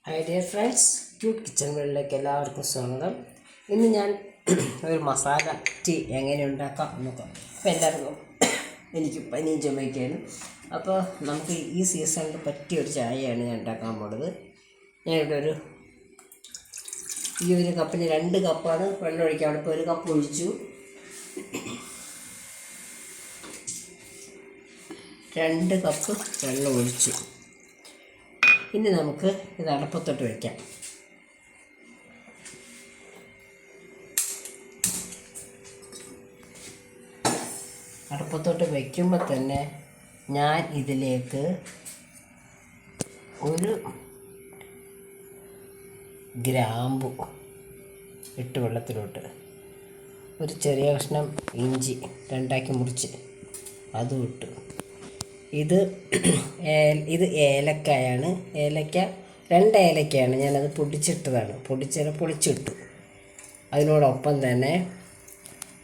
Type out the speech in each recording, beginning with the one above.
Hi dear friends, cute kitchen വേൾഡിലേക്ക് എല്ലാവർക്കും സ്വാഗതം. ഇന്ന് ഞാൻ ഒരു മസാല ടീ എങ്ങനെ ഉണ്ടാക്കാം നോക്കാം. അപ്പോൾ എല്ലാവർക്കും എനിക്ക് പനിയും ചുമയ്ക്കാണ്. അപ്പോൾ നമുക്ക് ഈ സീസണിൽ പറ്റിയൊരു ചായയാണ് ഞാൻ ഉണ്ടാക്കാൻ പോകുന്നത്. ഞാനിവിടെ ഒരു കപ്പിന് 2 കപ്പാണ് വെള്ളം ഒഴിക്കാൻ. ഇപ്പോൾ 1 കപ്പ് ഒഴിച്ചു. 2 കപ്പ് വെള്ളം ഒഴിച്ചു. ഇനി നമുക്ക് ഇത് അടപ്പത്തോട്ട് വയ്ക്കാം. അടപ്പത്തോട്ട് വയ്ക്കുമ്പോൾ തന്നെ ഞാൻ ഇതിലേക്ക് ഒരു ഗ്രാമ്പു ഇട്ട് വെള്ളത്തിലോട്ട്, ഒരു ചെറിയ കഷ്ണം ഇഞ്ചി 2ആക്കി മുറിച്ച് അതും ഇട്ടു. ഇത് ഏലക്കായാണ്. 2 ഏലക്കയാണ്. ഞാനത് പൊടിച്ചിട്ടതാണ്. പൊടിച്ചിട്ടു. അതിനോടൊപ്പം തന്നെ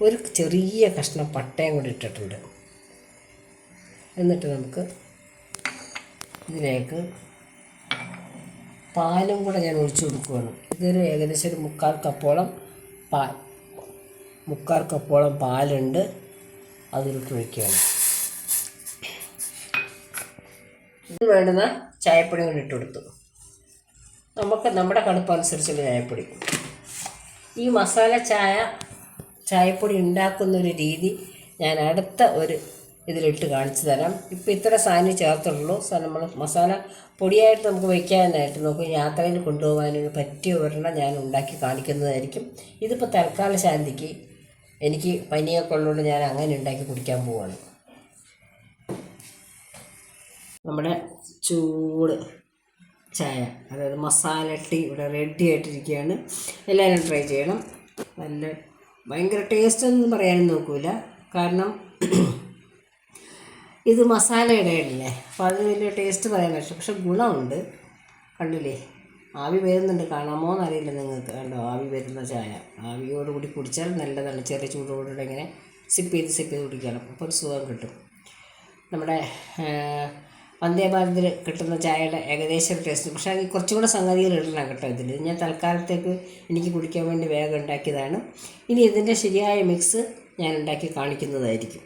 ഒരു ചെറിയ കഷ്ണം പട്ടയും കൂടി ഇട്ടിട്ടുണ്ട്. എന്നിട്ട് നമുക്ക് ഇതിലേക്ക് പാലും കൂടെ ഞാൻ ഒഴിച്ചു കൊടുക്കുകയാണ്. ഇതൊരു ഏകദേശം ഒരു 3/4 കപ്പോളം പാലുണ്ട്. അതിലിട്ട് ഒഴിക്കുകയാണ്. ഇത് വേണ്ടുന്ന ചായപ്പൊടി കൊണ്ട് ഇട്ട് കൊടുത്തു. നമുക്ക് നമ്മുടെ കടുപ്പം അനുസരിച്ചുള്ള ചായപ്പൊടി. ഈ മസാല ചായപ്പൊടി ഉണ്ടാക്കുന്നൊരു രീതി ഞാൻ അടുത്ത ഒരു ഇതിലിട്ട് കാണിച്ചു തരാം. ഇപ്പോൾ ഇത്ര സാധനം ചേർത്തുള്ളൂ. നമ്മൾ മസാല പൊടിയായിട്ട് നമുക്ക് വയ്ക്കാനായിട്ട് നമുക്ക് യാത്രയിൽ കൊണ്ടുപോകാനൊരു പറ്റിയ ഒരെണ്ണം ഞാൻ ഉണ്ടാക്കി കാണിക്കുന്നതായിരിക്കും. ഇതിപ്പോൾ തൽക്കാല ശാന്തിക്ക് എനിക്ക് പനിയൊക്കെ ഉള്ളതുകൊണ്ട് ഞാൻ അങ്ങനെ ഉണ്ടാക്കി കുടിക്കാൻ പോവുകയാണ്. നമ്മുടെ ചൂട് ചായ, അതായത് മസാല ടീ ഇവിടെ റെഡി ആയിട്ടിരിക്കുകയാണ്. എല്ലാവരും ട്രൈ ചെയ്യണം. ഭയങ്കര ടേസ്റ്റൊന്നും പറയാനും നോക്കില്ല. കാരണം ഇത് മസാലയുടെ അല്ലേ, അപ്പോൾ അതിന് വലിയ ടേസ്റ്റ് പറയാൻ പറ്റില്ല. പക്ഷെ ഗുണമുണ്ട്. കണ്ടില്ലേ, ആവി വരുന്നുണ്ട്. കാണാമോ എന്നറിയില്ല നിങ്ങൾക്ക്. കണ്ടോ, ആവി വരുന്ന ചായ. ആവിയോടുകൂടി കുടിച്ചാൽ നല്ലതാണ്. ചെറിയ ചൂടോടുകൂടി ഇങ്ങനെ സിപ്പ് ചെയ്ത് കുടിക്കണം. അപ്പോൾ ഒരു സുഖം കിട്ടും. നമ്മുടെ വന്ദേ ഭാരതിൽ കിട്ടുന്ന ചായയുടെ ഏകദേശം ടേസ്റ്റ്. പക്ഷേ അതിൽ കുറച്ചും കൂടെ സംഗതികൾ ഇടണം കേട്ടോ. ഇതിൽ ഞാൻ തൽക്കാലത്തേക്ക് എനിക്ക് കുടിക്കാൻ വേണ്ടി വേഗം ഉണ്ടാക്കിയതാണ്. ഇനി ഇതിൻ്റെ ശരിയായ മിക്സ് ഞാൻ ഉണ്ടാക്കി കാണിക്കുന്നതായിരിക്കും.